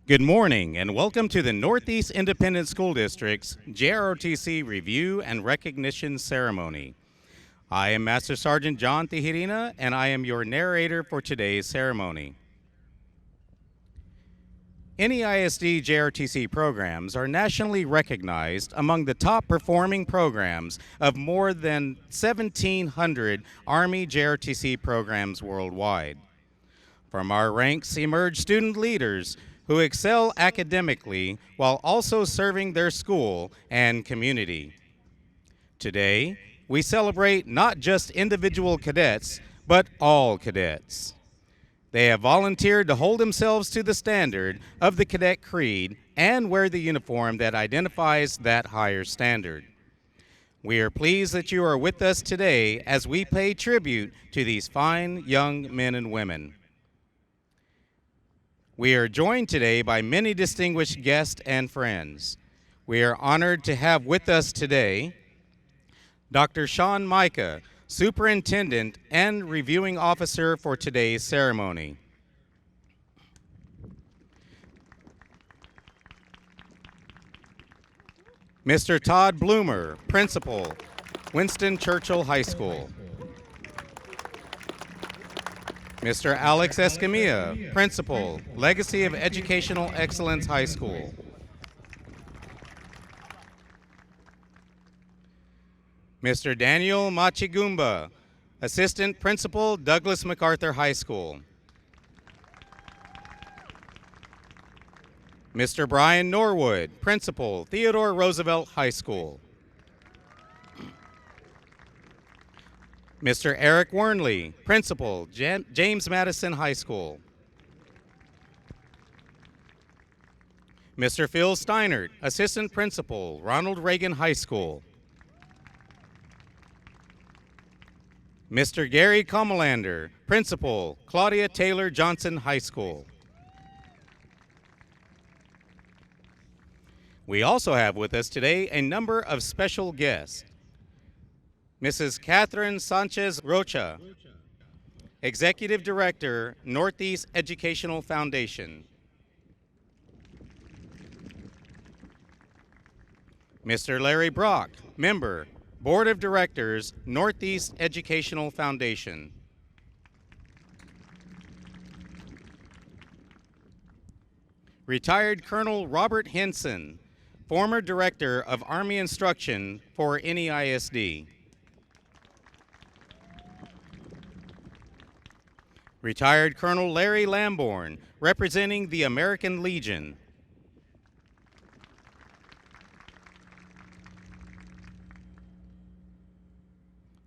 Good morning and welcome to the Northeast Independent School District's JROTC Review and Recognition Ceremony. I am Master Sergeant John Tijerina and I am your narrator for today's ceremony. NEISD JROTC programs are nationally recognized among the top performing programs of more than 1,700 Army JROTC programs worldwide. From our ranks emerge student leaders who excel academically while also serving their school and community. Today, we celebrate not just individual cadets, but all cadets. They have volunteered to hold themselves to the standard of the Cadet Creed and wear the uniform that identifies that higher standard. We are pleased that you are with us today as we pay tribute to these fine young men and women. We are joined today by many distinguished guests and friends. We are honored to have with us today Dr. Sean Micah, Superintendent and Reviewing Officer for today's ceremony. Mr. Todd Bloomer, Principal, Winston Churchill High School. Mr. Alex Escamilla, Principal, Legacy of Educational Excellence High School. Mr. Daniel Machigumba, Assistant Principal, Douglas MacArthur High School. Mr. Brian Norwood, Principal, Theodore Roosevelt High School. Mr. Eric Wernley, Principal, James Madison High School. Mr. Phil Steinert, Assistant Principal, Ronald Reagan High School. Mr. Gary Comelander, Principal, Claudia Taylor Johnson High School. We also have with us today a number of special guests. Mrs. Catherine Sanchez Rocha, Executive Director, Northeast Educational Foundation. Mr. Larry Brock, Member, Board of Directors, Northeast Educational Foundation. Retired Colonel Robert Henson, former Director of Army Instruction for NEISD. Retired Colonel Larry Lamborn, representing the American Legion.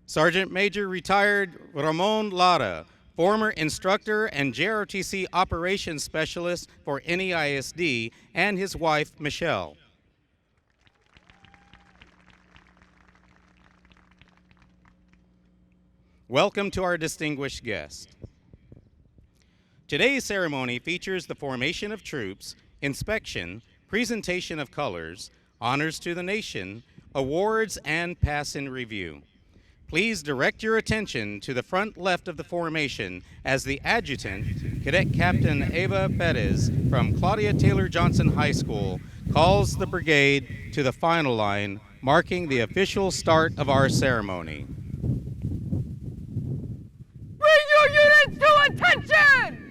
Sergeant Major Retired Ramon Lara, former instructor and JROTC Operations Specialist for NEISD, and his wife, Michelle. Welcome to our distinguished guests. Today's ceremony features the formation of troops, inspection, presentation of colors, honors to the nation, awards, and pass in review. Please direct your attention to the front left of the formation as the adjutant, Cadet Captain Eva Perez from Claudia Taylor Johnson High School, calls the brigade to the final line, marking the official start of our ceremony. Bring your units to attention!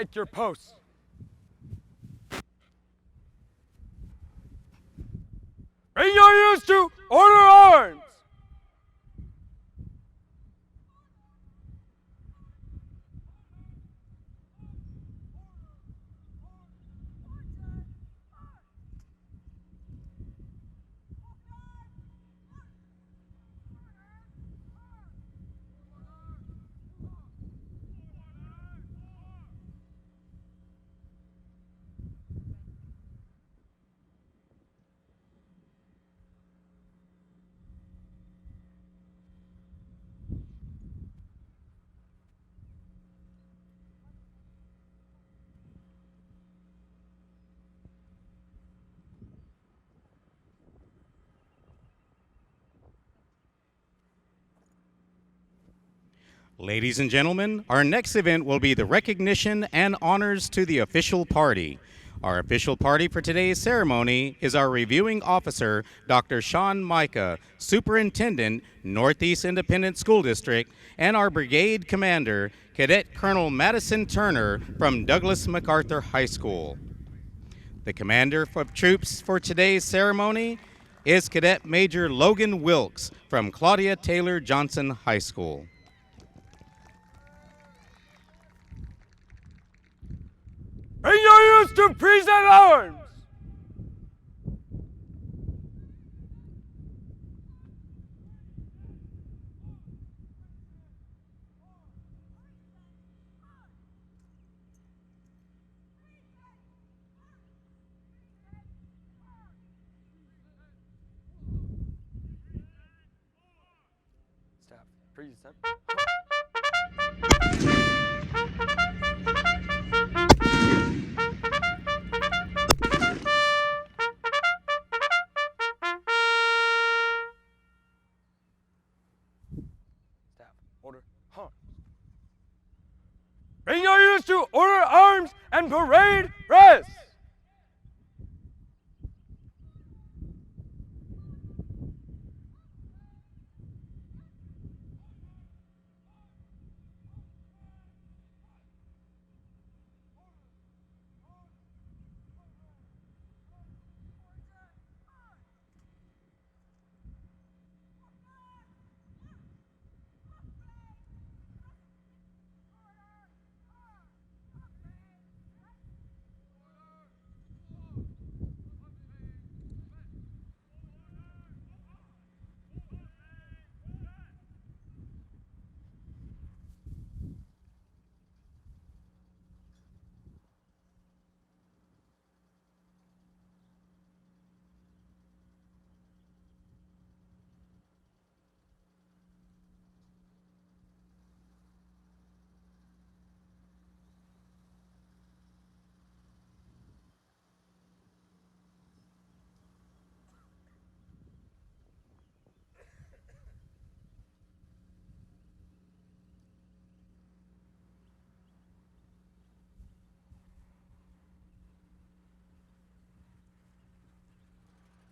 Take your posts. Bring your units to order arms! Ladies and gentlemen, our next event will be the recognition and honors to the official party. Our official party for today's ceremony is our reviewing officer, Dr. Sean Micah, Superintendent, Northeast Independent School District, and our brigade commander, Cadet Colonel Madison Turner from Douglas MacArthur High School. The commander of troops for today's ceremony is Cadet Major Logan Wilkes from Claudia Taylor Johnson High School. Bring your units to present arms! Staff, present. Order arms. Bring your units to order arms and parade rest.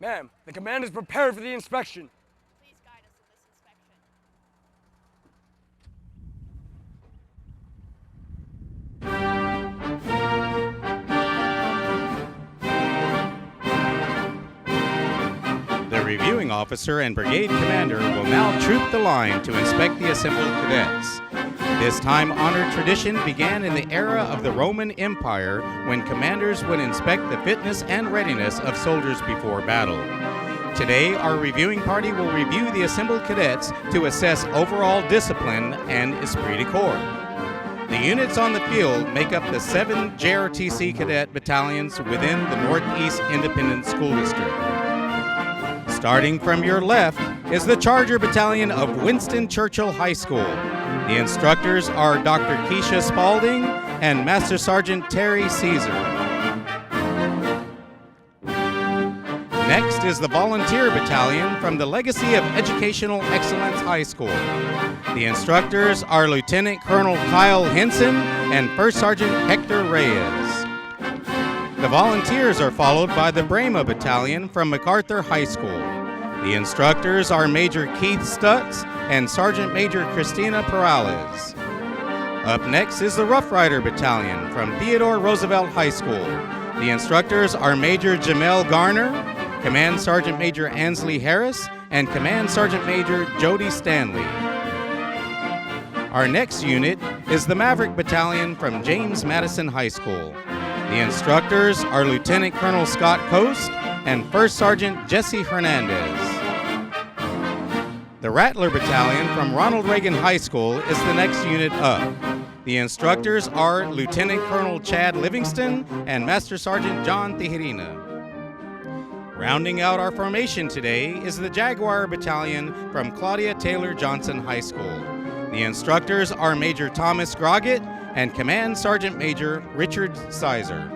Ma'am, the command is prepared for the inspection. Please guide us in this inspection. The reviewing officer and brigade commander will now troop the line to inspect the assembled cadets. This time-honored tradition began in the era of the Roman Empire when commanders would inspect the fitness and readiness of soldiers before battle. Today, our reviewing party will review the assembled cadets to assess overall discipline and esprit de corps. The units on the field make up the 7 JROTC cadet battalions within the Northeast Independent School District. Starting from your left is the Charger Battalion of Winston Churchill High School. The instructors are Dr. Keisha Spalding and Master Sergeant Terry Caesar. Next is the Volunteer Battalion from the Legacy of Educational Excellence High School. The instructors are Lieutenant Colonel Kyle Henson and First Sergeant Hector Reyes. The volunteers are followed by the Brahma Battalion from MacArthur High School. The instructors are Major Keith Stutz and Sergeant Major Christina Perales. Up next is the Rough Rider Battalion from Theodore Roosevelt High School. The instructors are Major Jamel Garner, Command Sergeant Major Ansley Harris, and Command Sergeant Major Jody Stanley. Our next unit is the Maverick Battalion from James Madison High School. The instructors are Lieutenant Colonel Scott Coast and First Sergeant Jesse Hernandez. The Rattler Battalion from Ronald Reagan High School is the next unit up. The instructors are Lieutenant Colonel Chad Livingston and Master Sergeant John Tijerina. Rounding out our formation today is the Jaguar Battalion from Claudia Taylor Johnson High School. The instructors are Major Thomas Groggett and Command Sergeant Major Richard Sizer.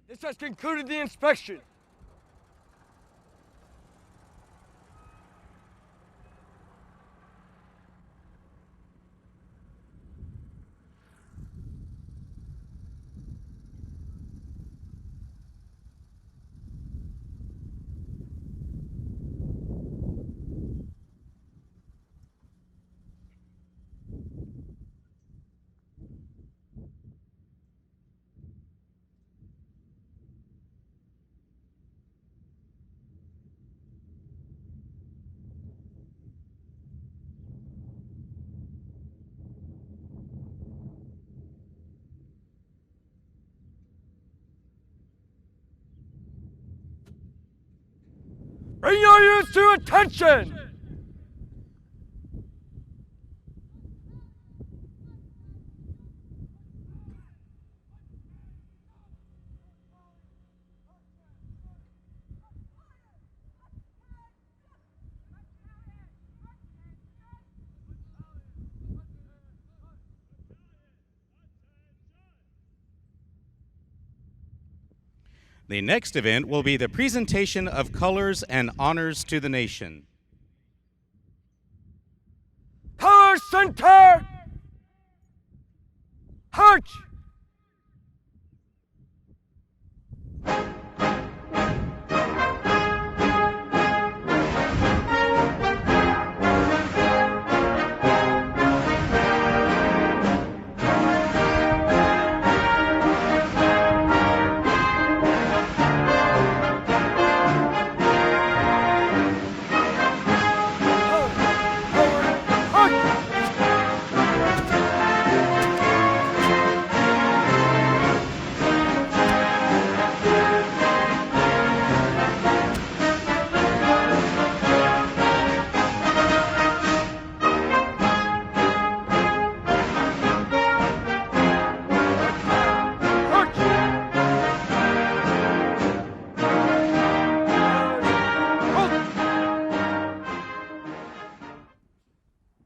This has concluded the inspection. Bring your units to attention! The next event will be the presentation of colors and honors to the nation. Color center! March!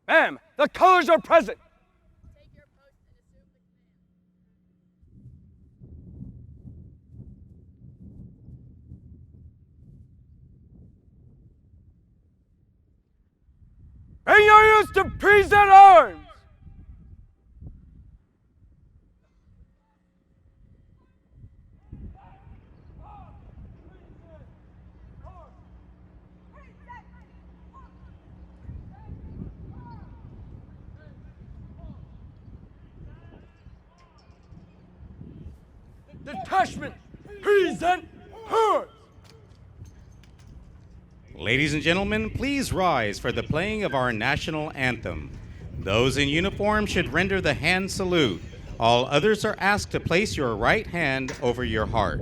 Ma'am, the colors are present. Take your post and assume the command. Bring your used to present arms. Detachment, present arms. Ladies and gentlemen, please rise for the playing of our national anthem. Those in uniform should render the hand salute. All others are asked to place your right hand over your heart.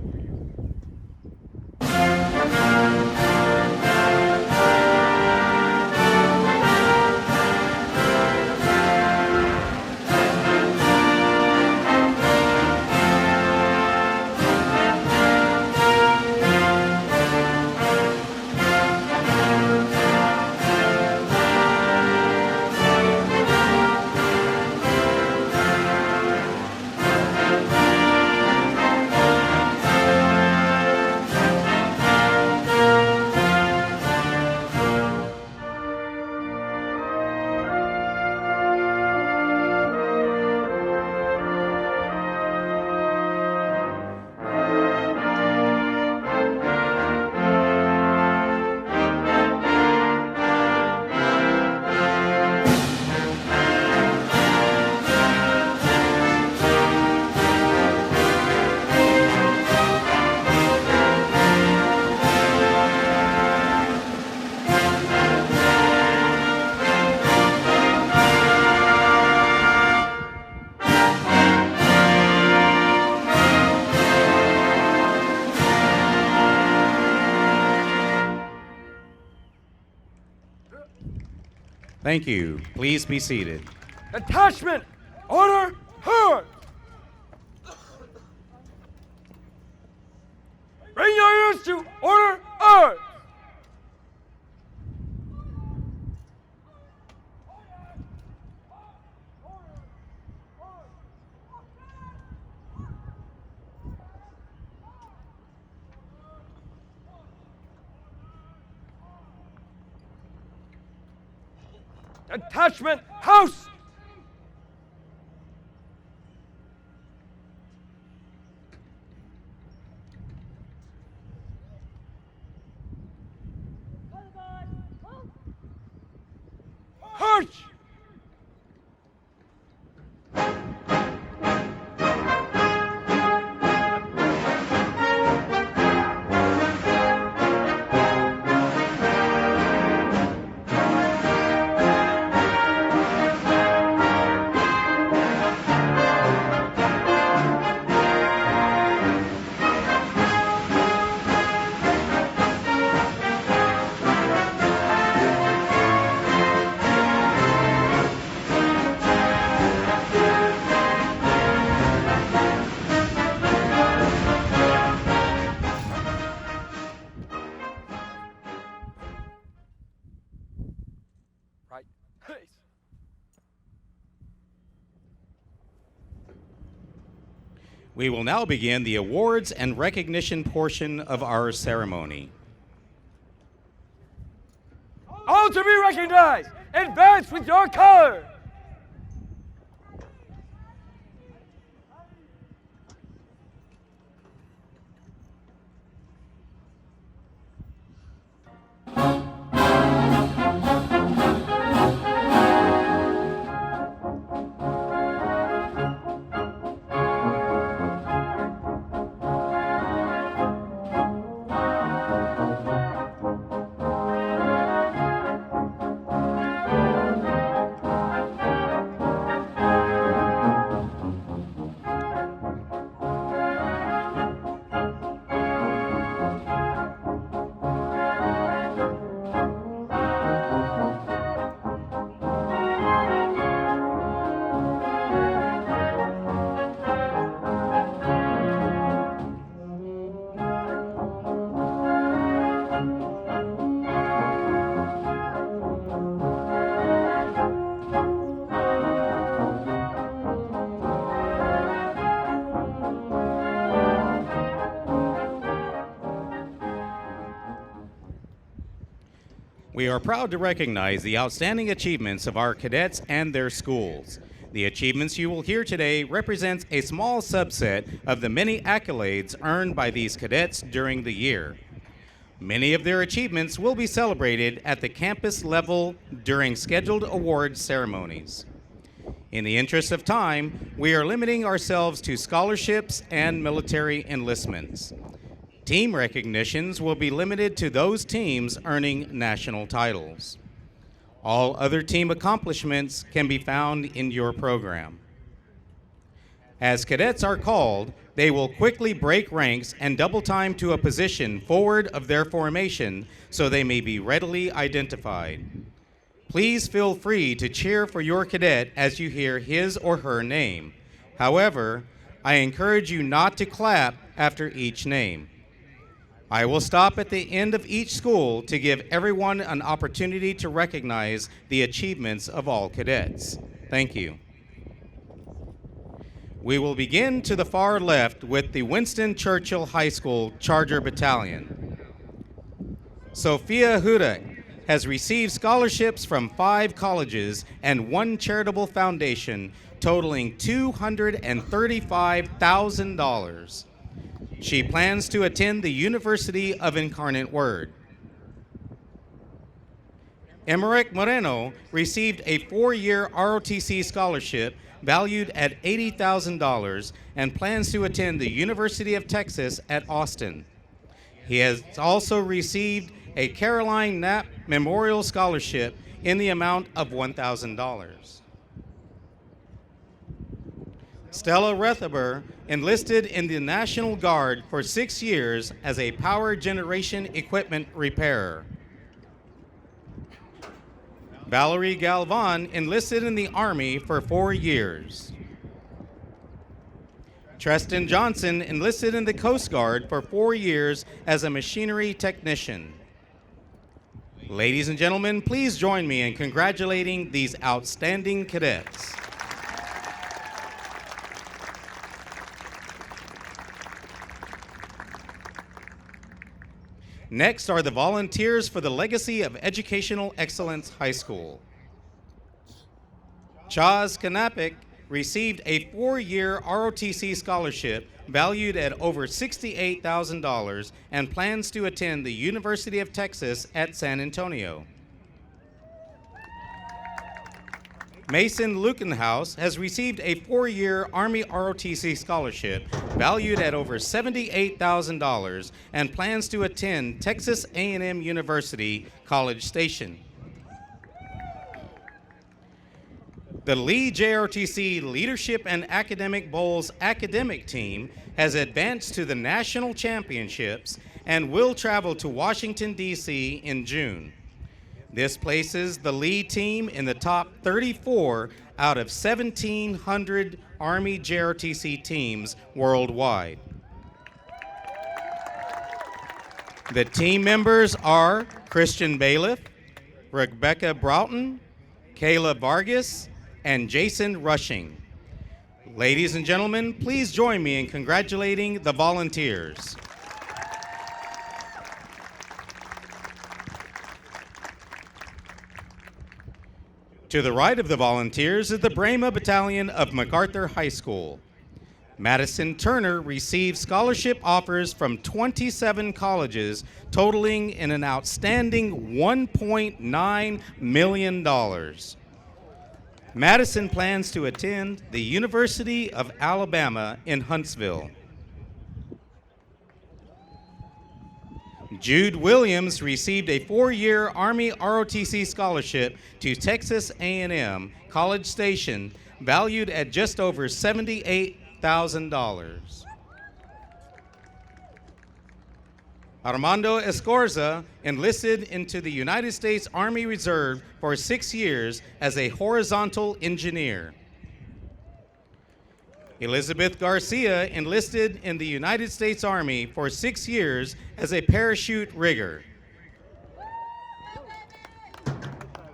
Thank you. Please be seated. Detachment, order, hard. Bring your ears to order, arms. Detachment, house. March. Right. Pace. We will now begin the awards and recognition portion of our ceremony. All to be recognized. Advance with your color. We are proud to recognize the outstanding achievements of our cadets and their schools. The achievements you will hear today represents a small subset of the many accolades earned by these cadets during the year. Many of their achievements will be celebrated at the campus level during scheduled awards ceremonies. In the interest of time, we are limiting ourselves to scholarships and military enlistments. Team recognitions will be limited to those teams earning national titles. All other team accomplishments can be found in your program. As cadets are called, they will quickly break ranks and double time to a position forward of their formation so they may be readily identified. Please feel free to cheer for your cadet as you hear his or her name. However, I encourage you not to clap after each name. I will stop at the end of each school to give everyone an opportunity to recognize the achievements of all cadets. Thank you. We will begin to the far left with the Winston Churchill High School Charger Battalion. Sophia Hudek has received scholarships from 5 colleges and 1 charitable foundation totaling $235,000. She plans to attend the University of Incarnate Word. Emerick Moreno received a 4-year ROTC scholarship valued at $80,000 and plans to attend the University of Texas at Austin. He has also received a Caroline Knapp Memorial Scholarship in the amount of $1,000. Stella Rethaber enlisted in the National Guard for 6 years as a power generation equipment repairer. Valerie Galvan enlisted in the Army for 4 years. Treston Johnson enlisted in the Coast Guard for 4 years as a machinery technician. Ladies and gentlemen, please join me in congratulating these outstanding cadets. Next are the volunteers for the Legacy of Educational Excellence High School. Chaz Kanapik received a 4-year ROTC scholarship valued at over $68,000 and plans to attend the University of Texas at San Antonio. Mason Lukenhaus has received a 4-year Army ROTC scholarship valued at over $78,000 and plans to attend Texas A&M University, College Station. The Lee JROTC Leadership and Academic Bowls academic team has advanced to the national championships and will travel to Washington, D.C. in June. This places the Lee team in the top 34 out of 1,700 Army JROTC teams worldwide. The team members are Christian Bailiff, Rebecca Broughton, Kayla Vargas, and Jason Rushing. Ladies and gentlemen, please join me in congratulating the volunteers. To the right of the volunteers is the Brahma Battalion of MacArthur High School. Madison Turner received scholarship offers from 27 colleges, totaling in an outstanding $1.9 million. Madison plans to attend the University of Alabama in Huntsville. Jude Williams received a 4-year Army ROTC scholarship to Texas A&M College Station, valued at just over $78,000. Armando Escorza enlisted into the United States Army Reserve for 6 years as a horizontal engineer. Elizabeth Garcia enlisted in the United States Army for 6 years as a parachute rigger.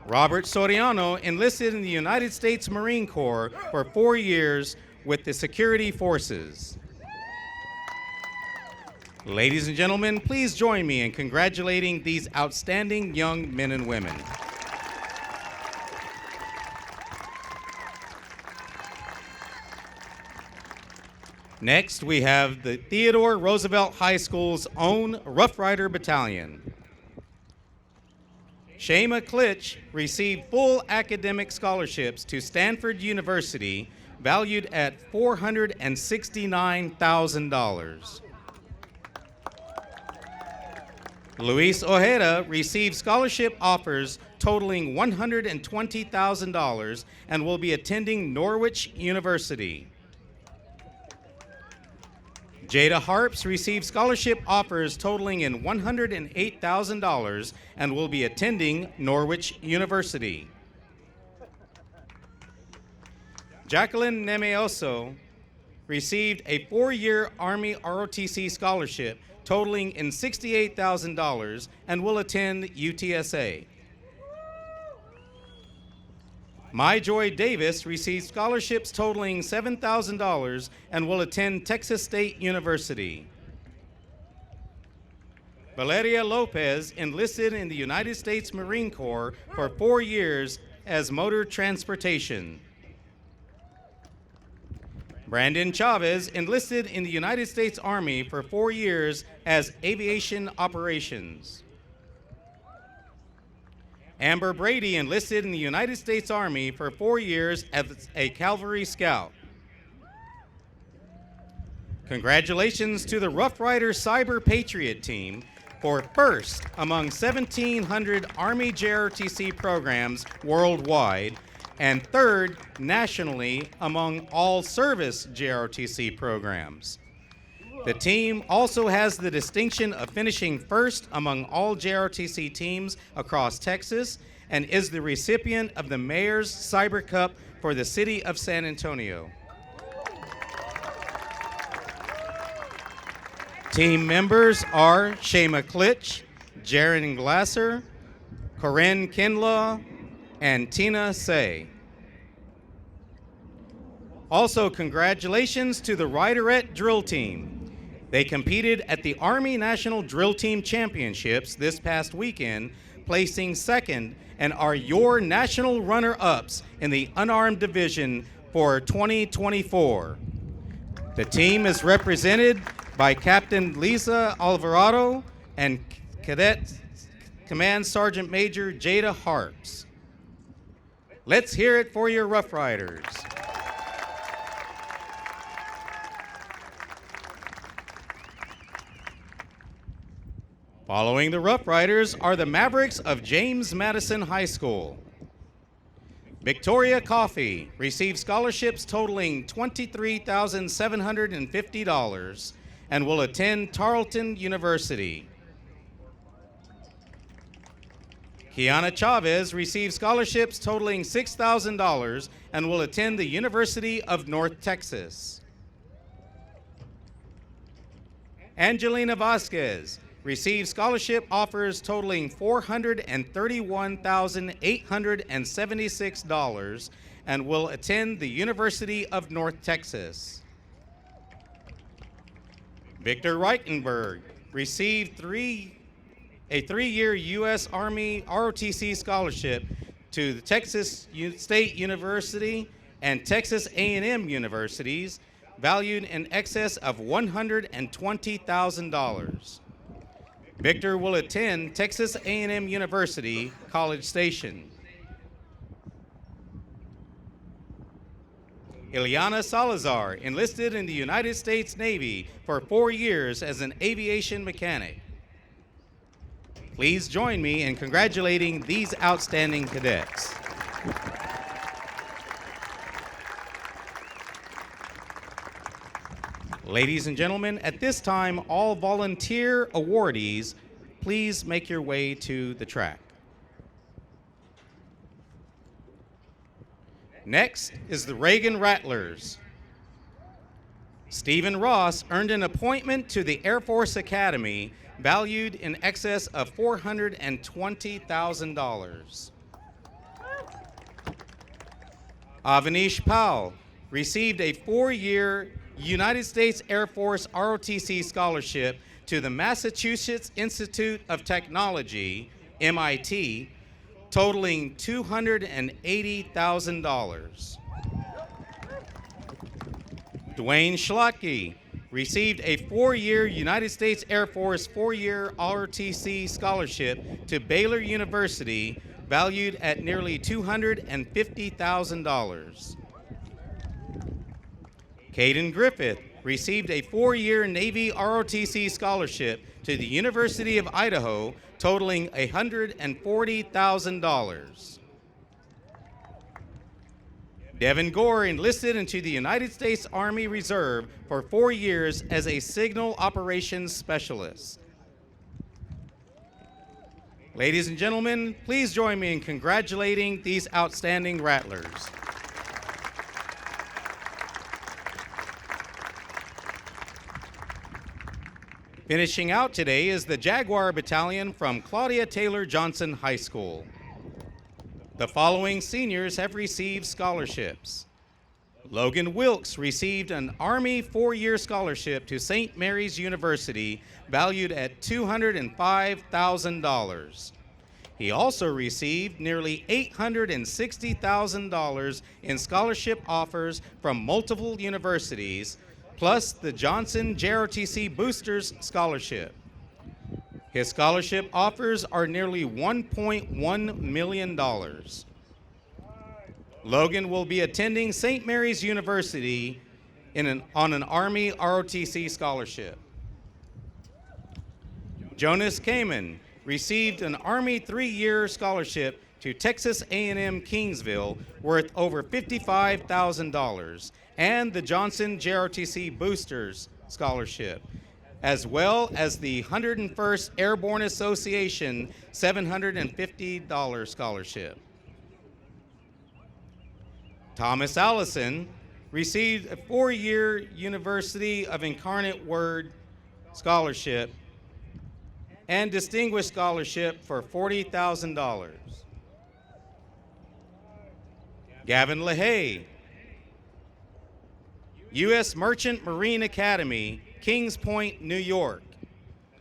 Robert Soriano enlisted in the United States Marine Corps for 4 years with the security forces. Ladies and gentlemen, please join me in congratulating these outstanding young men and women. Next, we have the Theodore Roosevelt High School's own Rough Rider Battalion. Shema Klitsch received full academic scholarships to Stanford University, valued at $469,000. Luis Ojeda received scholarship offers totaling $120,000 and will be attending Norwich University. Jada Harps received scholarship offers totaling in $108,000 and will be attending Norwich University. Jacqueline Nemeoso received a 4-year Army ROTC scholarship totaling in $68,000 and will attend UTSA. My Joy Davis received scholarships totaling $7,000 and will attend Texas State University. Valeria Lopez enlisted in the United States Marine Corps for 4 years as motor transportation. Brandon Chavez enlisted in the United States Army for 4 years as aviation operations. Amber Brady enlisted in the United States Army for 4 years as a cavalry scout. Congratulations to the Rough Rider Cyber Patriot team for first among 1,700 Army JROTC programs worldwide and third nationally among all service JROTC programs. The team also has the distinction of finishing first among all JROTC teams across Texas and is the recipient of the Mayor's Cyber Cup for the City of San Antonio. Team members are Shema Klitsch, Jaron Glasser, Corinne Kinlaw, and Tina Say. Also, congratulations to the Riderette Drill Team. They competed at the Army National Drill Team Championships this past weekend, placing second, and are your national runner-ups in the unarmed division for 2024. The team is represented by Captain Lisa Alvarado and Cadet Command Sergeant Major Jada Harps. Let's hear it for your Rough Riders. Following the Rough Riders are the Mavericks of James Madison High School. Victoria Coffey received scholarships totaling $23,750 and will attend Tarleton University. Kiana Chavez received scholarships totaling $6,000 and will attend the University of North Texas. Angelina Vasquez received scholarship offers totaling $431,876 and will attend the University of North Texas. Victor Reichenberg received a 3-year U.S. Army ROTC scholarship to the Texas State University and Texas A&M universities, valued in excess of $120,000. Victor will attend Texas A&M University, College Station. Ileana Salazar enlisted in the United States Navy for 4 years as an aviation mechanic. Please join me in congratulating these outstanding cadets. Ladies and gentlemen, at this time, all volunteer awardees, please make your way to the track. Next is the Reagan Rattlers. Stephen Ross earned an appointment to the Air Force Academy valued in excess of $420,000. Avanish Powell received a 4-year United States Air Force ROTC scholarship to the Massachusetts Institute of Technology, MIT, totaling $280,000. Dwayne Schlotke received a 4-year United States Air Force 4-year ROTC scholarship to Baylor University, valued at nearly $250,000. Caden Griffith received a 4-year Navy ROTC scholarship to the University of Idaho, totaling $140,000. Devin Gore enlisted into the United States Army Reserve for 4 years as a Signal Operations Specialist. Ladies and gentlemen, please join me in congratulating these outstanding Rattlers. Finishing out today is the Jaguar Battalion from Claudia Taylor Johnson High School. The following seniors have received scholarships. Logan Wilkes received an Army 4-year scholarship to St. Mary's University, valued at $205,000. He also received nearly $860,000 in scholarship offers from multiple universities, plus the Johnson JROTC Boosters Scholarship. His scholarship offers are nearly $1.1 million. Logan will be attending St. Mary's University on an Army ROTC scholarship. Jonas Kamen received an Army 3-year scholarship to Texas A&M Kingsville worth over $55,000 and the Johnson JROTC Boosters Scholarship, as well as the 101st Airborne Association $750 scholarship. Thomas Allison received a 4-year University of Incarnate Word scholarship and distinguished scholarship for $40,000. Gavin LaHaye, U.S. Merchant Marine Academy, Kings Point, New York,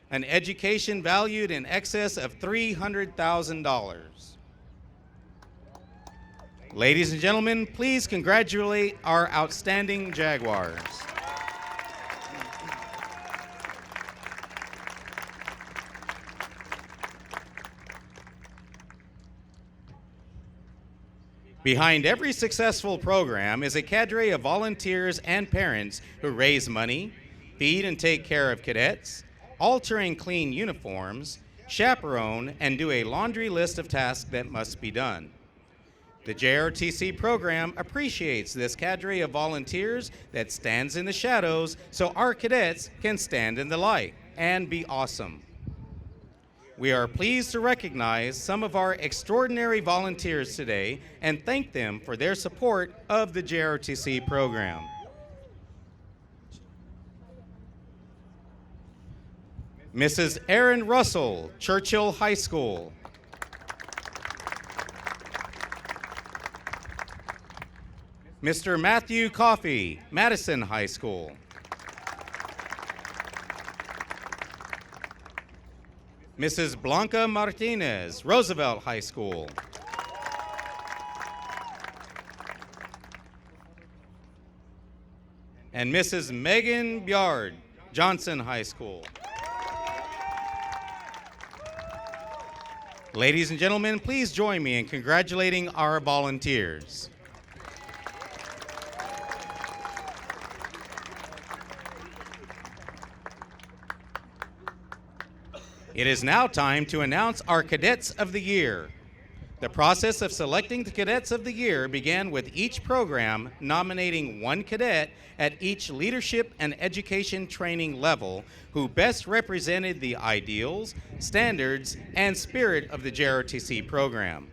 an education valued in excess of $300,000. Ladies and gentlemen, please congratulate our outstanding Jaguars. Behind every successful program is a cadre of volunteers and parents who raise money, feed and take care of cadets, alter and clean uniforms, chaperone, and do a laundry list of tasks that must be done. The JROTC program appreciates this cadre of volunteers that stands in the shadows so our cadets can stand in the light and be awesome. We are pleased to recognize some of our extraordinary volunteers today and thank them for their support of the JROTC program. Mrs. Erin Russell, Churchill High School. Mr. Matthew Coffey, Madison High School. Mrs. Blanca Martinez, Roosevelt High School. And Mrs. Megan Bjard, Johnson High School. Ladies and gentlemen, please join me in congratulating our volunteers. It is now time to announce our Cadets of the Year. The process of selecting the Cadets of the Year began with each program nominating one cadet at each leadership and education training level who best represented the ideals, standards, and spirit of the JROTC program.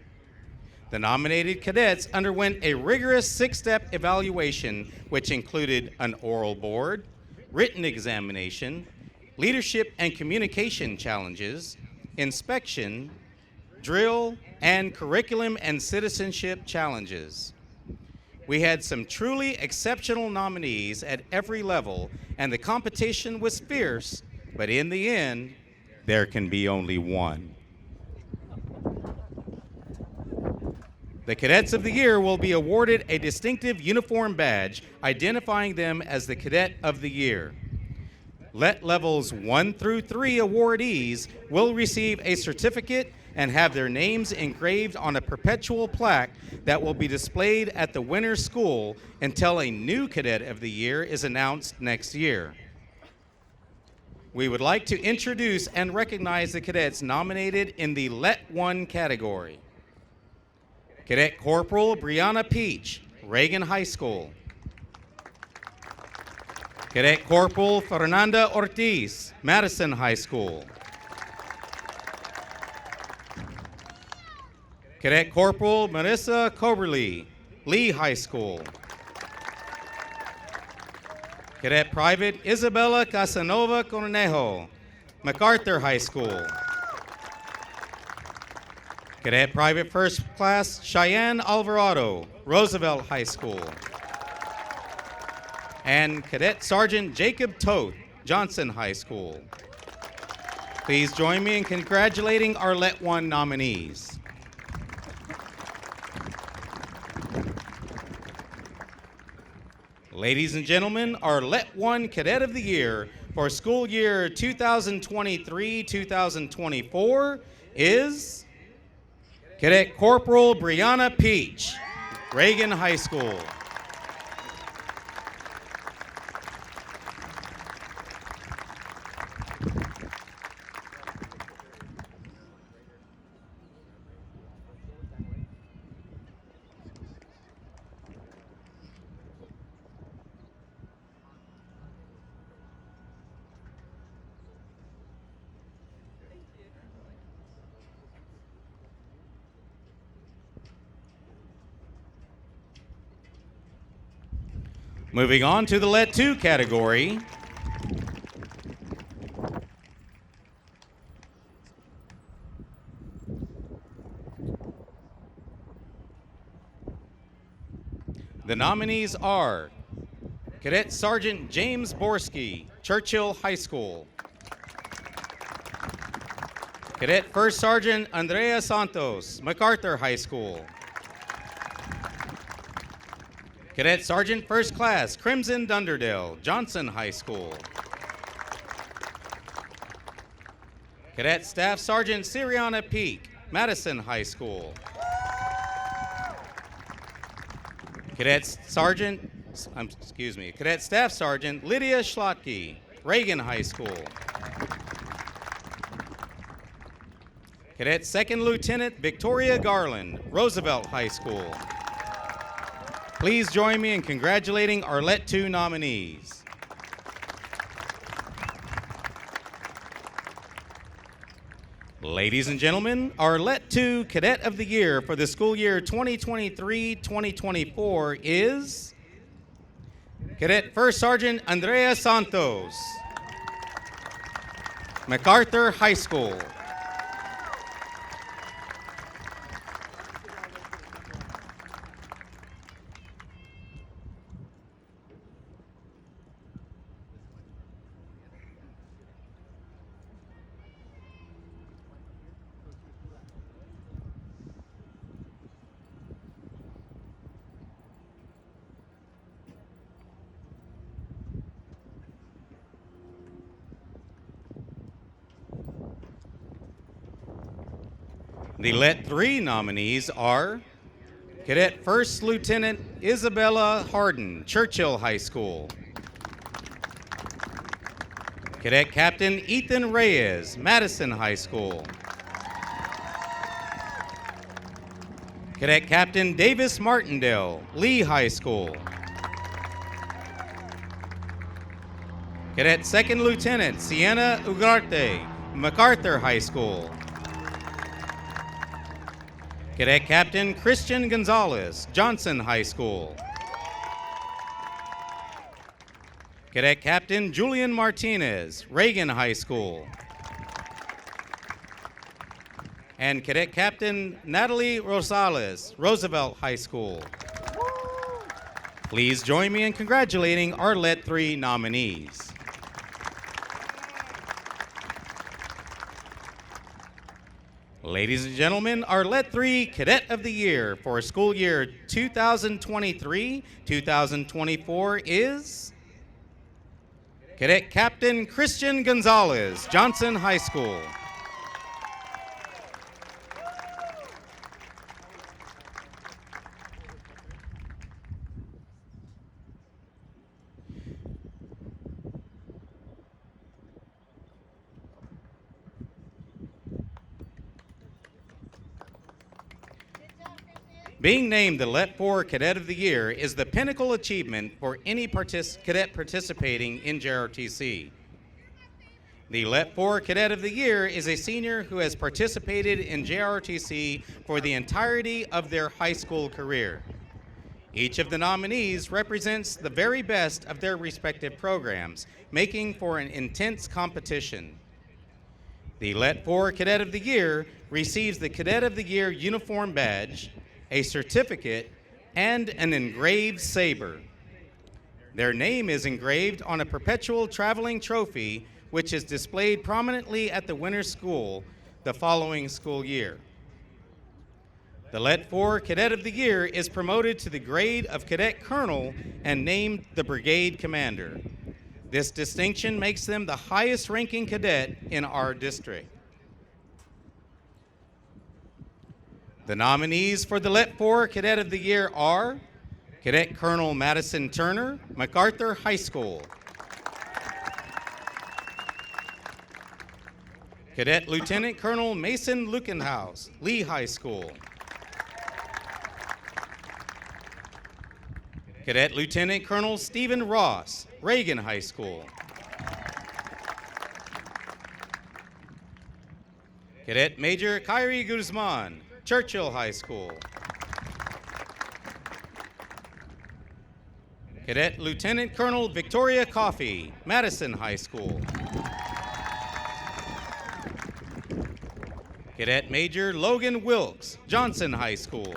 The nominated cadets underwent a rigorous 6-step evaluation, which included an oral board, written examination, leadership and communication challenges, inspection, drill, and curriculum and citizenship challenges. We had some truly exceptional nominees at every level, and the competition was fierce, but in the end, there can be only one. The Cadets of the Year will be awarded a distinctive uniform badge identifying them as the Cadet of the Year. LET Levels 1 through 3 awardees will receive a certificate and have their names engraved on a perpetual plaque that will be displayed at the winner's school until a new Cadet of the Year is announced next year. We would like to introduce and recognize the cadets nominated in the LET 1 category. Cadet Corporal Brianna Peach, Reagan High School. Cadet Corporal Fernanda Ortiz, Madison High School. Cadet Corporal Marissa Coberly, Lee High School. Cadet Private Isabella Casanova Cornejo, MacArthur High School. Cadet Private First Class Cheyenne Alvarado, Roosevelt High School. And Cadet Sergeant Jacob Toth, Johnson High School. Please join me in congratulating our LET 1 nominees. Ladies and gentlemen, our LET 1 Cadet of the Year for school year 2023-2024 is Cadet Corporal Brianna Peach, Reagan High School. Moving on to the LET 2 category. The nominees are Cadet Sergeant James Borski, Churchill High School. Cadet First Sergeant Andrea Santos, MacArthur High School. Cadet Sergeant First Class Crimson Dunderdale, Johnson High School. Cadet Staff Sergeant Siriana Peak, Madison High School. Cadet Staff Sergeant Lydia Schlotke, Reagan High School. Cadet Second Lieutenant Victoria Garland, Roosevelt High School. Please join me in congratulating our LET 2 nominees. Ladies and gentlemen, our LET 2 Cadet of the Year for the school year 2023-2024 is Cadet First Sergeant Andrea Santos, MacArthur High School. The LET 3 nominees are Cadet First Lieutenant Isabella Harden, Churchill High School. Cadet Captain Ethan Reyes, Madison High School. Cadet Captain Davis Martindale, Lee High School. Cadet Second Lieutenant Sienna Ugarte, MacArthur High School. Cadet Captain Christian Gonzalez, Johnson High School. Cadet Captain Julian Martinez, Reagan High School. And Cadet Captain Natalie Rosales, Roosevelt High School. Please join me in congratulating our Let 3 nominees. Ladies and gentlemen, our Let 3 Cadet of the Year for school year 2023-2024 is Cadet Captain Christian Gonzalez, Johnson High School. Being named the Let 4 Cadet of the Year is the pinnacle achievement for any cadet participating in JROTC. The Let 4 Cadet of the Year is a senior who has participated in JROTC for the entirety of their high school career. Each of the nominees represents the very best of their respective programs, making for an intense competition. The Let 4 Cadet of the Year receives the Cadet of the Year uniform badge, a certificate, and an engraved saber. Their name is engraved on a perpetual traveling trophy, which is displayed prominently at the winter school the following school year. The Let 4 Cadet of the Year is promoted to the grade of Cadet Colonel and named the Brigade Commander. This distinction makes them the highest ranking cadet in our district. The nominees for the Let 4 Cadet of the Year are Cadet Colonel Madison Turner, MacArthur High School. Cadet Lieutenant Colonel Mason Lukenhaus, Lee High School. Cadet Lieutenant Colonel Stephen Ross, Reagan High School. Cadet Major Kyrie Guzman, Churchill High School. Cadet Lieutenant Colonel Victoria Coffey, Madison High School. Cadet Major Logan Wilkes, Johnson High School.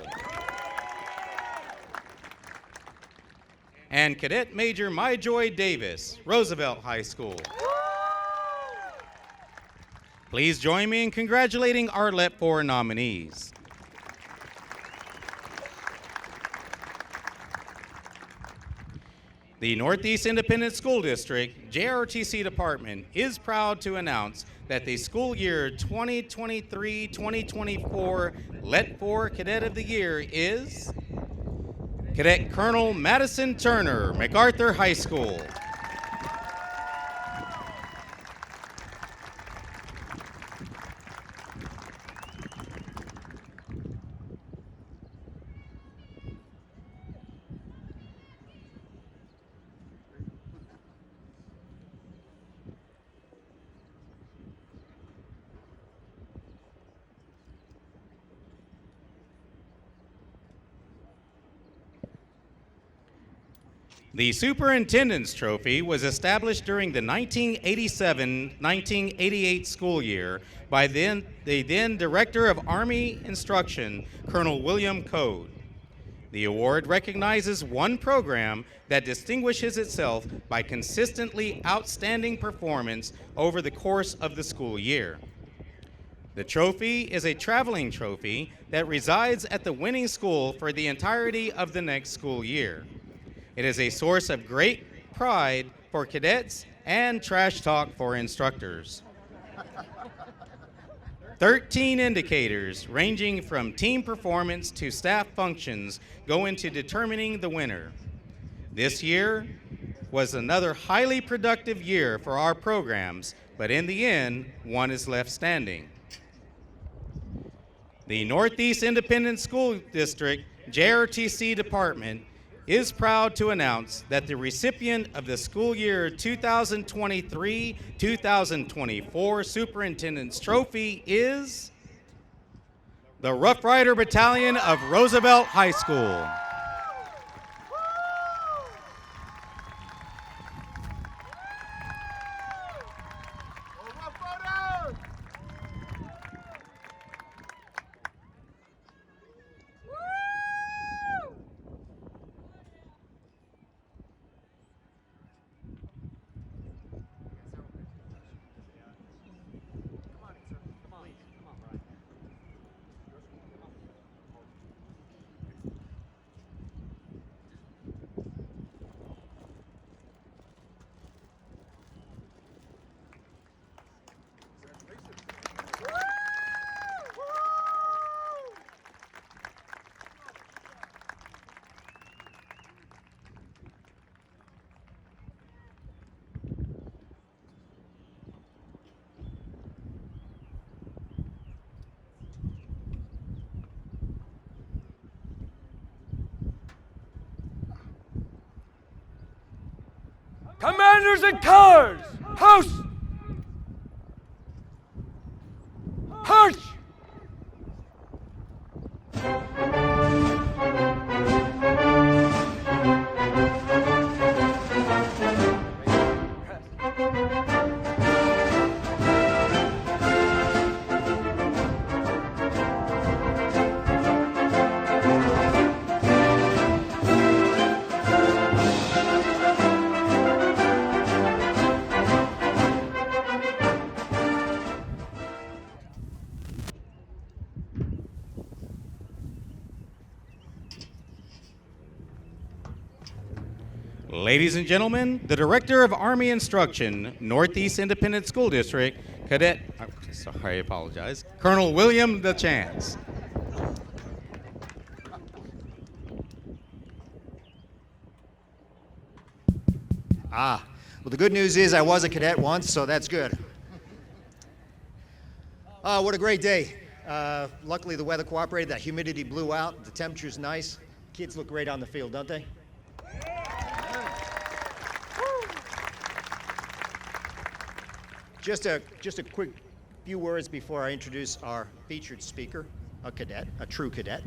And Cadet Major Myjoy Davis, Roosevelt High School. Please join me in congratulating our Let 4 nominees. The Northeast Independent School District JROTC Department is proud to announce that the school year 2023-2024 Let 4 Cadet of the Year is Cadet Colonel Madison Turner, MacArthur High School. The Superintendent's Trophy was established during the 1987-1988 school year by the then Director of Army Instruction, Colonel William Code. The award recognizes one program that distinguishes itself by consistently outstanding performance over the course of the school year. The trophy is a traveling trophy that resides at the winning school for the entirety of the next school year. It is a source of great pride for cadets and trash talk for instructors. 13 indicators ranging from team performance to staff functions go into determining the winner. This year was another highly productive year for our programs, but in the end, one is left standing. The Northeast Independent School District JROTC Department is proud to announce that the recipient of the school year 2023-2024 Superintendent's Trophy is the Rough Rider Battalion of Roosevelt High School. Commanders and colors! House! March! Ladies and gentlemen, the Director of Army Instruction, Northeast Independent School District, I apologize, Colonel William DeChance. Well, the good news is I was a cadet once, so that's good. What a great day. Luckily, the weather cooperated. That humidity blew out. The temperature's nice. Kids look great on the field, don't they? Just a quick few words before I introduce our featured speaker, a cadet, a true cadet.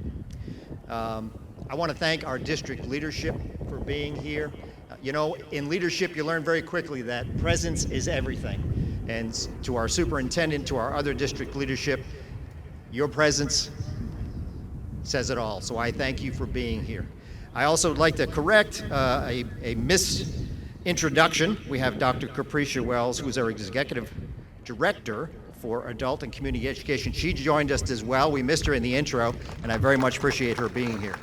I want to thank our district leadership for being here. You know, in leadership, you learn very quickly that presence is everything. And to our superintendent, to our other district leadership, your presence says it all. So I thank you for being here. I also would like to correct a misintroduction. We have Dr. Capricia Wells, who's our executive director for adult and community education. She joined us as well. We missed her in the intro, and I very much appreciate her being here.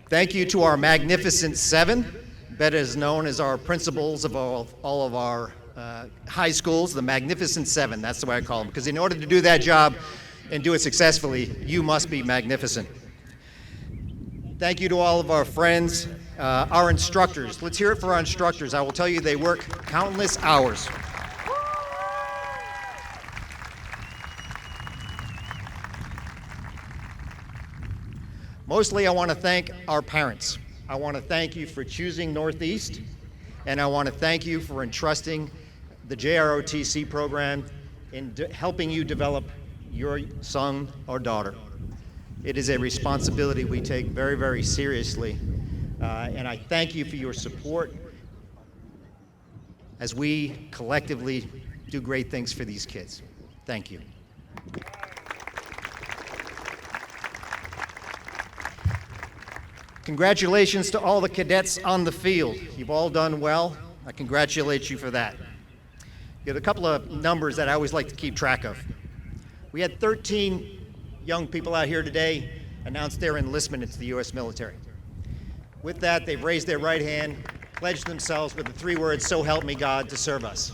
Thank you to our Magnificent Seven, better as known as our principals of all of our high schools, the Magnificent Seven. That's the way I call them, because in order to do that job and do it successfully, you must be magnificent. Thank you to all of our friends, our instructors. Let's hear it for our instructors. I will tell you, they work countless hours. Mostly, I want to thank our parents. I want to thank you for choosing Northeast, and I want to thank you for entrusting the JROTC program in helping you develop your son or daughter. It is a responsibility we take very, very seriously, and I thank you for your support as we collectively do great things for these kids. Thank you. Congratulations to all the cadets on the field. You've all done well. I congratulate you for that. You have a couple of numbers that I always like to keep track of. We had 13 young people out here today announce their enlistment into the U.S. military. With that, they've raised their right hand, pledged themselves with the 3 words, "So help me God," to serve us.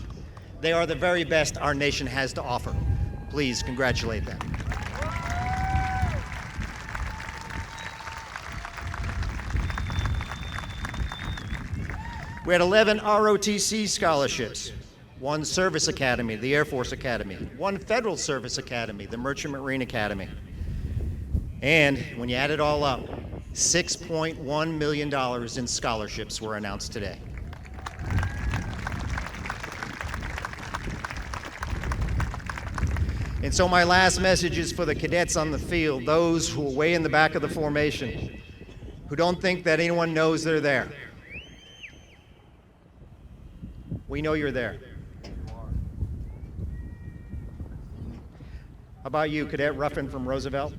They are the very best our nation has to offer. Please congratulate them. We had 11 ROTC scholarships, 1 Service Academy, the Air Force Academy, 1 Federal Service Academy, the Merchant Marine Academy. And when you add it all up, $6.1 million in scholarships were announced today. And so my last message is for the cadets on the field, those who are way in the back of the formation, who don't think that anyone knows they're there. We know you're there. How about you, Cadet Ruffin from Roosevelt?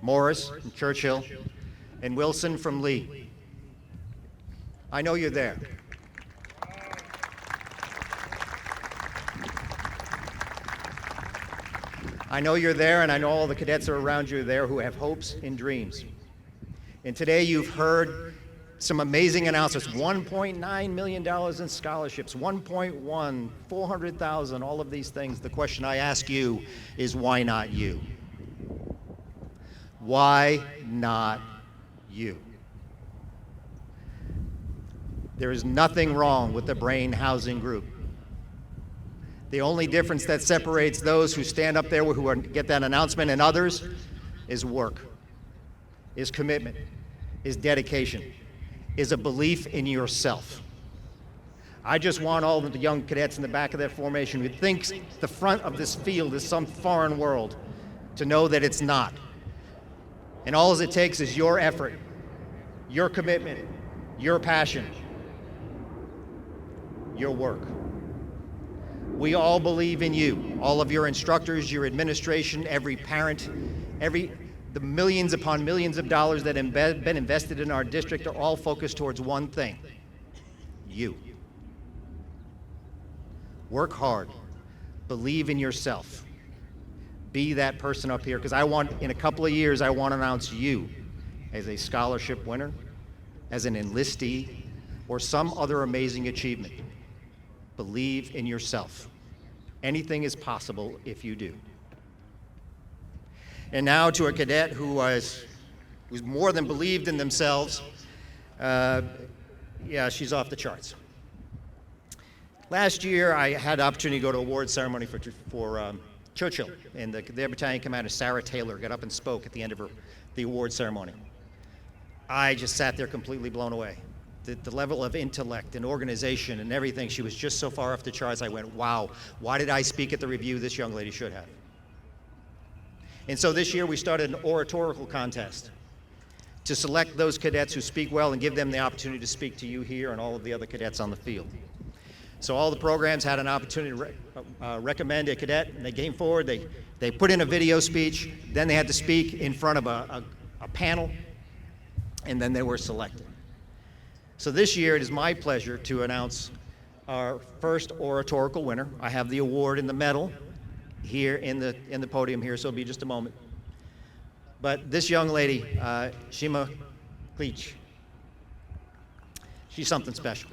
Morris from Churchill, and Wilson from Lee. I know you're there. I know you're there, and I know all the cadets are around you there who have hopes and dreams. And today you've heard some amazing announcements, $1.9 million in scholarships, 1.1, 400,000, all of these things. The question I ask you is, why not you? Why not you? There is nothing wrong with the Brain Housing Group. The only difference that separates those who stand up there get that announcement and others is work, is commitment, is dedication, is a belief in yourself. I just want all of the young cadets in the back of that formation who thinks the front of this field is some foreign world to know that it's not. And all it takes is your effort, your commitment, your passion, your work. We all believe in you, all of your instructors, your administration, every parent, the millions upon millions of dollars that have been invested in our district are all focused towards one thing: you. Work hard, believe in yourself. Be that person up here, because in a couple of years, I want to announce you as a scholarship winner, as an enlistee, or some other amazing achievement. Believe in yourself. Anything is possible if you do. And now to a cadet who's more than believed in themselves. Yeah, she's off the charts. Last year, I had the opportunity to go to an award ceremony for Churchill, and their battalion commander, Sarah Taylor, got up and spoke at the end of the award ceremony. I just sat there completely blown away. The level of intellect and organization and everything, she was just so far off the charts. I went, wow, why did I speak at the review? This young lady should have. And so this year we started an oratorical contest to select those cadets who speak well and give them the opportunity to speak to you here and all of the other cadets on the field. So all the programs had an opportunity to recommend a cadet, and they came forward, they put in a video speech, then they had to speak in front of a panel, and then they were selected. So this year it is my pleasure to announce our first oratorical winner. I have the award and the medal here in the podium here, so it'll be just a moment. But this young lady, Shima Cleach, she's something special.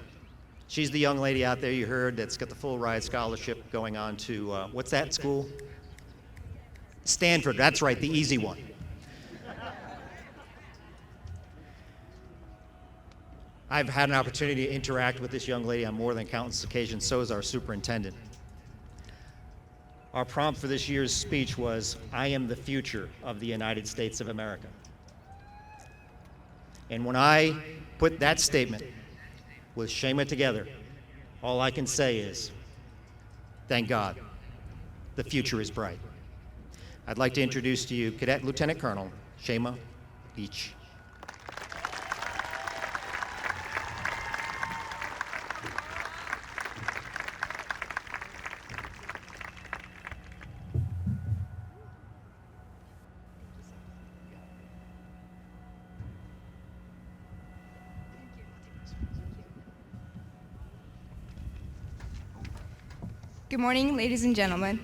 She's the young lady out there you heard that's got the full ride scholarship going on to, what's that school? Stanford, that's right, the easy one. I've had an opportunity to interact with this young lady on more than countless occasions, so is our superintendent. Our prompt for this year's speech was, I am the future of the United States of America. And when I put that statement with Shema together, all I can say is, thank God, the future is bright. I'd like to introduce to you Cadet Lieutenant Colonel Shema Beach. Good morning, ladies and gentlemen.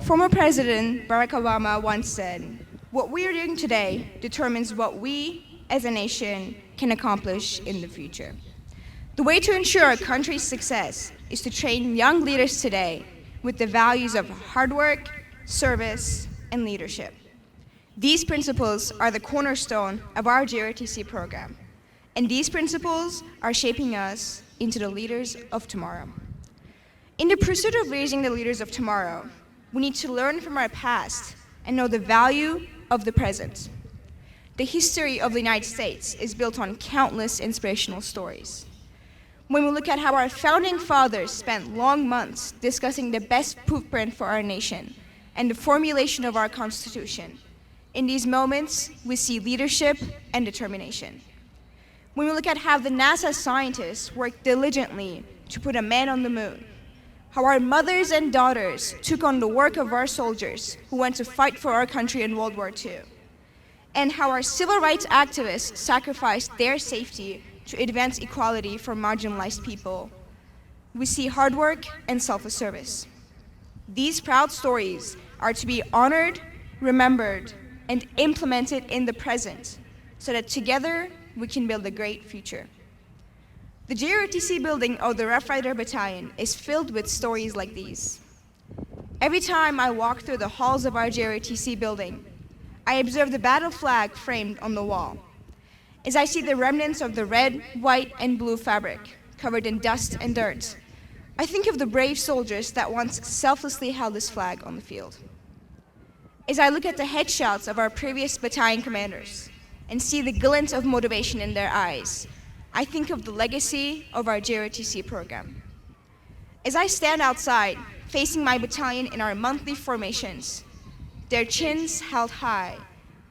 Former President Barack Obama once said, "What we are doing today determines what we, as a nation, can accomplish in the future." The way to ensure our country's success is to train young leaders today with the values of hard work, service, and leadership. These principles are the cornerstone of our JROTC program, and these principles are shaping us into the leaders of tomorrow. In the pursuit of raising the leaders of tomorrow, we need to learn from our past and know the value of the present. The history of the United States is built on countless inspirational stories. When we look at how our founding fathers spent long months discussing the best blueprint for our nation and the formulation of our Constitution, in these moments, we see leadership and determination. When we look at how the NASA scientists worked diligently to put a man on the moon, how our mothers and daughters took on the work of our soldiers who went to fight for our country in World War II, and how our civil rights activists sacrificed their safety to advance equality for marginalized people, we see hard work and selfless service. These proud stories are to be honored, remembered, and implemented in the present so that together we can build a great future. The JROTC building of the Rough Rider Battalion is filled with stories like these. Every time I walk through the halls of our JROTC building, I observe the battle flag framed on the wall. As I see the remnants of the red, white, and blue fabric covered in dust and dirt, I think of the brave soldiers that once selflessly held this flag on the field. As I look at the headshots of our previous battalion commanders, and see the glint of motivation in their eyes, I think of the legacy of our JROTC program. As I stand outside, facing my battalion in our monthly formations, their chins held high,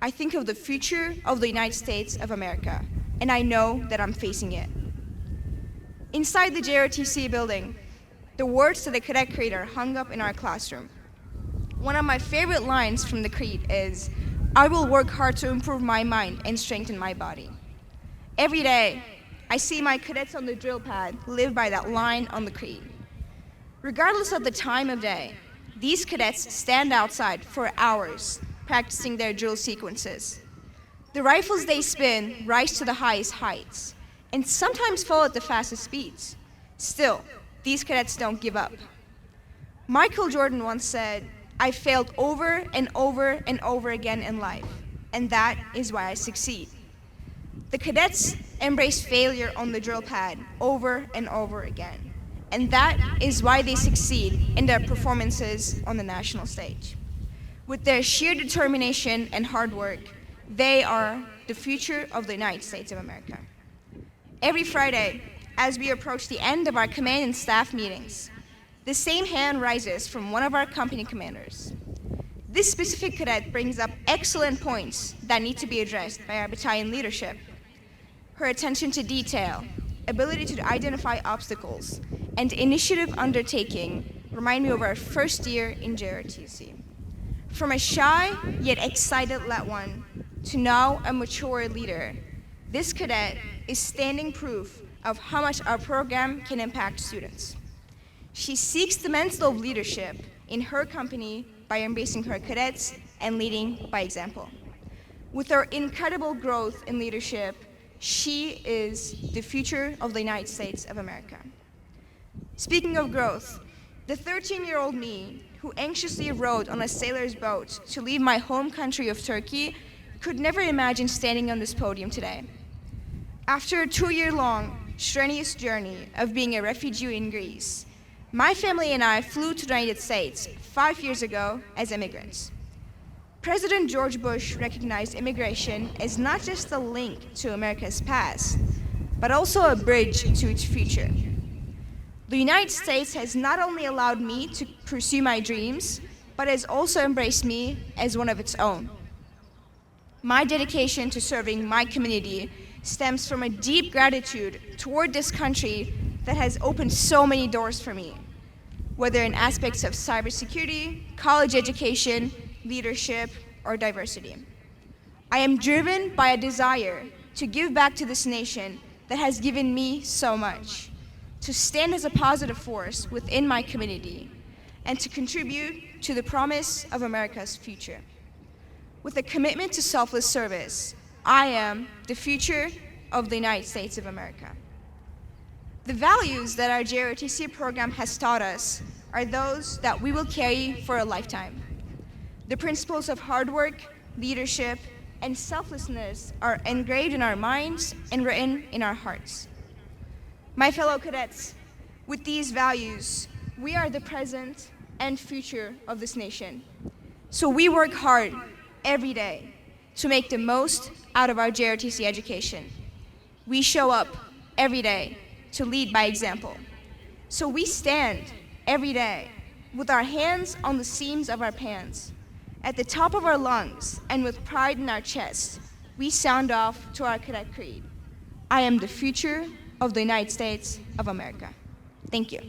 I think of the future of the United States of America, and I know that I'm facing it. Inside the JROTC building, the words to the cadet creed are hung up in our classroom. One of my favorite lines from the creed is, "I will work hard to improve my mind and strengthen my body." Every day, I see my cadets on the drill pad live by that line on the creed. Regardless of the time of day, these cadets stand outside for hours practicing their drill sequences. The rifles they spin rise to the highest heights and sometimes fall at the fastest speeds. Still, these cadets don't give up. Michael Jordan once said, "I failed over and over and over again in life, and that is why I succeed." The cadets embrace failure on the drill pad over and over again, and that is why they succeed in their performances on the national stage. With their sheer determination and hard work, they are the future of the United States of America. Every Friday, as we approach the end of our command and staff meetings, the same hand rises from one of our company commanders. This specific cadet brings up excellent points that need to be addressed by our battalion leadership. Her attention to detail, ability to identify obstacles, and initiative undertaking remind me of our first year in JROTC. From a shy yet excited let one to now a mature leader, this cadet is standing proof of how much our program can impact students. She seeks the mantle of leadership in her company by embracing her cadets and leading by example. With her incredible growth in leadership, she is the future of the United States of America. Speaking of growth, the 13-year-old me, who anxiously rowed on a sailor's boat to leave my home country of Turkey, could never imagine standing on this podium today. After a 2-year-long, strenuous journey of being a refugee in Greece, my family and I flew to the United States 5 years ago as immigrants. President George Bush recognized immigration as not just a link to America's past, but also a bridge to its future. The United States has not only allowed me to pursue my dreams, but has also embraced me as one of its own. My dedication to serving my community stems from a deep gratitude toward this country that has opened so many doors for me, whether in aspects of cybersecurity, college education, leadership, or diversity. I am driven by a desire to give back to this nation that has given me so much, to stand as a positive force within my community, and to contribute to the promise of America's future. With a commitment to selfless service, I am the future of the United States of America. The values that our JROTC program has taught us are those that we will carry for a lifetime. The principles of hard work, leadership, and selflessness are engraved in our minds and written in our hearts. My fellow cadets, with these values, we are the present and future of this nation. So we work hard every day to make the most out of our JROTC education. We show up every day to lead by example. So we stand every day with our hands on the seams of our pants, at the top of our lungs, and with pride in our chest, we sound off to our cadet creed. I am the future of the United States of America. Thank you.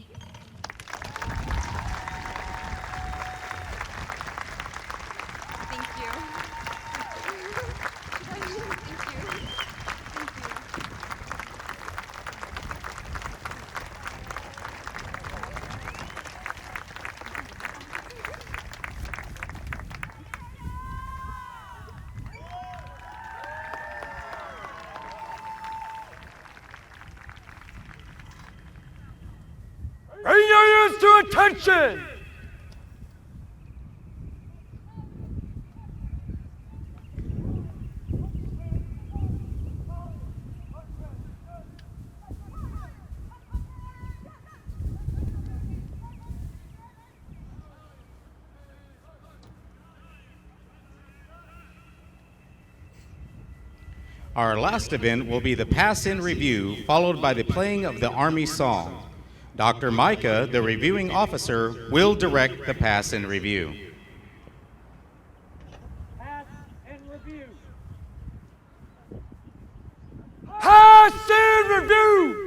Bring your ears to attention! Our last event will be the Pass-In Review, followed by the playing of the Army Song. Dr. Micah, the reviewing officer, will direct the Pass-In Review. Pass and review. Pass and review.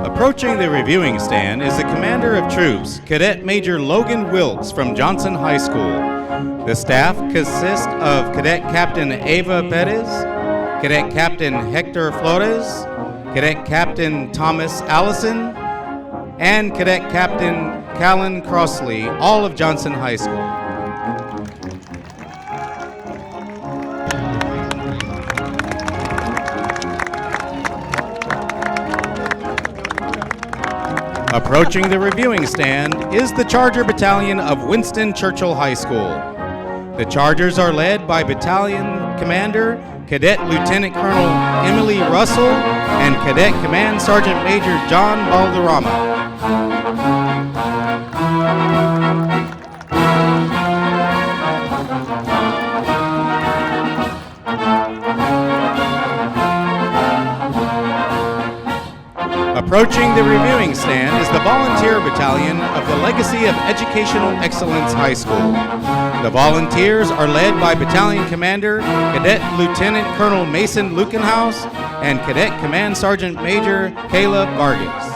Approaching the reviewing stand is the Commander of Troops, Cadet Major Logan Wilkes from Johnson High School. The staff consists of Cadet Captain Ava Perez, Cadet Captain Hector Flores, Cadet Captain Thomas Allison, and Cadet Captain Callan Crossley, all of Johnson High School. Approaching the reviewing stand is the Charger Battalion of Winston Churchill High School. The Chargers are led by Battalion Commander Cadet Lieutenant Colonel Emily Russell and Cadet Command Sergeant Major John Balderrama. Approaching the reviewing stand is the Volunteer Battalion of the Legacy of Educational Excellence High School. The volunteers are led by Battalion Commander Cadet Lieutenant Colonel Mason Lukenhaus and Cadet Command Sergeant Major Caleb Vargas.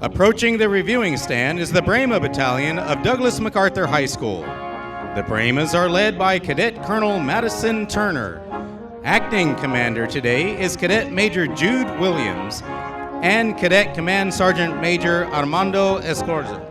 Approaching the reviewing stand is the Brahma Battalion of Douglas MacArthur High School. The Brahmas are led by Cadet Colonel Madison Turner. Acting commander today is Cadet Major Jude Williams and Cadet Command Sergeant Major Armando Escorza.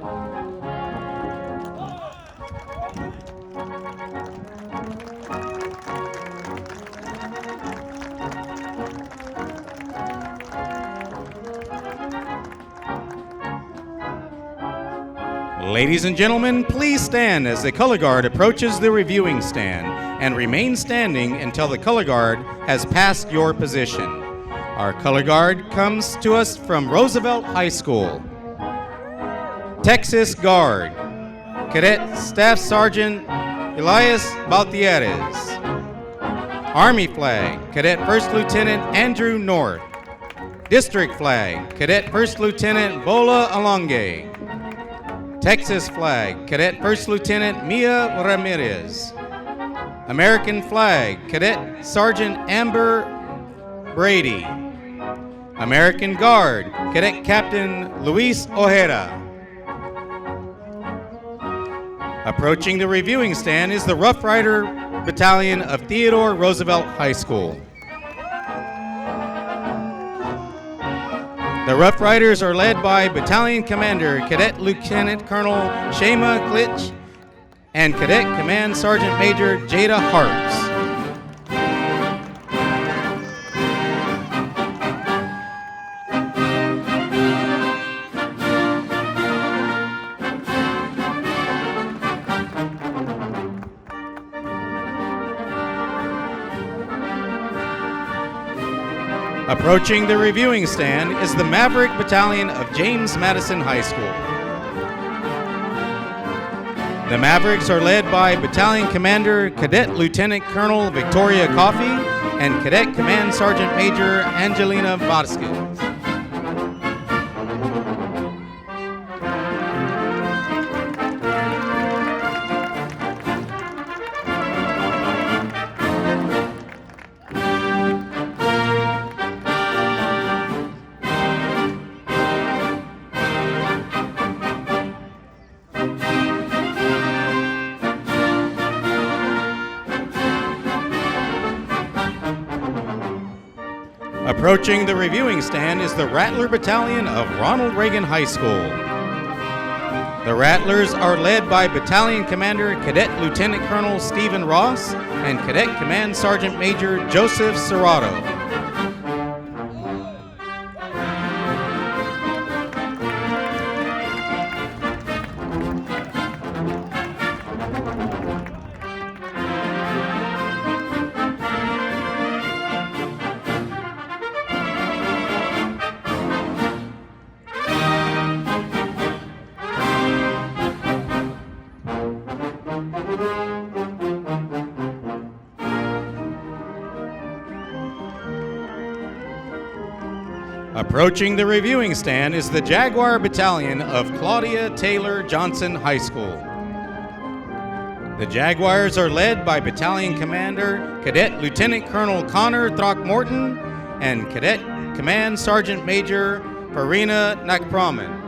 Ladies and gentlemen, please stand as the color guard approaches the reviewing stand and remain standing until the color guard has passed your position. Our color guard comes to us from Roosevelt High School. Texas Guard, Cadet Staff Sergeant Elias Baltieres. Army Flag, Cadet First Lieutenant Andrew North. District Flag, Cadet First Lieutenant Bola Alonge. Texas Flag, Cadet First Lieutenant Mia Ramirez. American Flag, Cadet Sergeant Amber Brady. American Guard, Cadet Captain Luis Ojeda. Approaching the reviewing stand is the Rough Rider Battalion of Theodore Roosevelt High School. The Rough Riders are led by Battalion Commander Cadet Lieutenant Colonel Shema Klitsch and Cadet Command Sergeant Major Jada Harps. Approaching the reviewing stand is the Maverick Battalion of James Madison High School. The Mavericks are led by Battalion Commander Cadet Lieutenant Colonel Victoria Coffey and Cadet Command Sergeant Major Angelina Vasquez. Approaching the reviewing stand is the Rattler Battalion of Ronald Reagan High School. The Rattlers are led by Battalion Commander Cadet Lieutenant Colonel Stephen Ross and Cadet Command Sergeant Major Joseph Serrato. Approaching the reviewing stand is the Jaguar Battalion of Claudia Taylor Johnson High School. The Jaguars are led by Battalion Commander Cadet Lieutenant Colonel Connor Throckmorton and Cadet Command Sergeant Major Farina Nakpraman.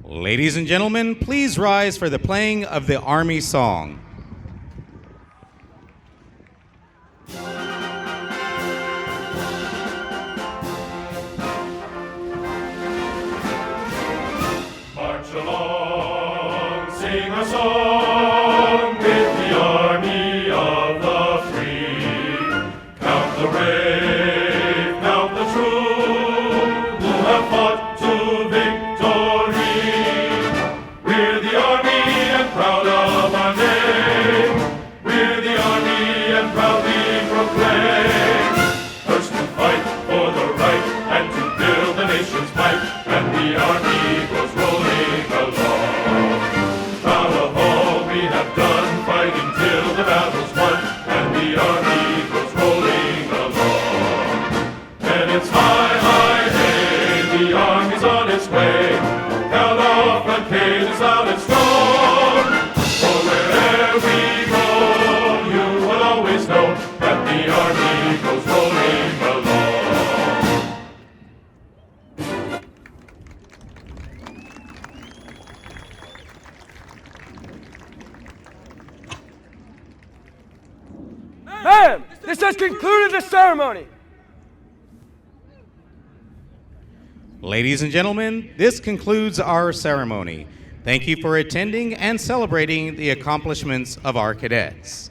Ladies and gentlemen, please rise for the playing of the Army Song. March along, sing a song with the army of the free. Count the brave, count the true, who have fought to victory. We're the army and proud of our name. We're the army and proudly proclaim. First to fight for the right and to build the nation's might, and the army goes rolling along. Proud of all we have done, fighting till the battle's won, and the army goes rolling along. And it's high, high, hey, the army's on its way. Count off the cadence loud and strong. For wherever we go, you will always know that the army goes rolling along. Ma'am, this has concluded the ceremony. Ladies and gentlemen, this concludes our ceremony. Thank you for attending and celebrating the accomplishments of our cadets.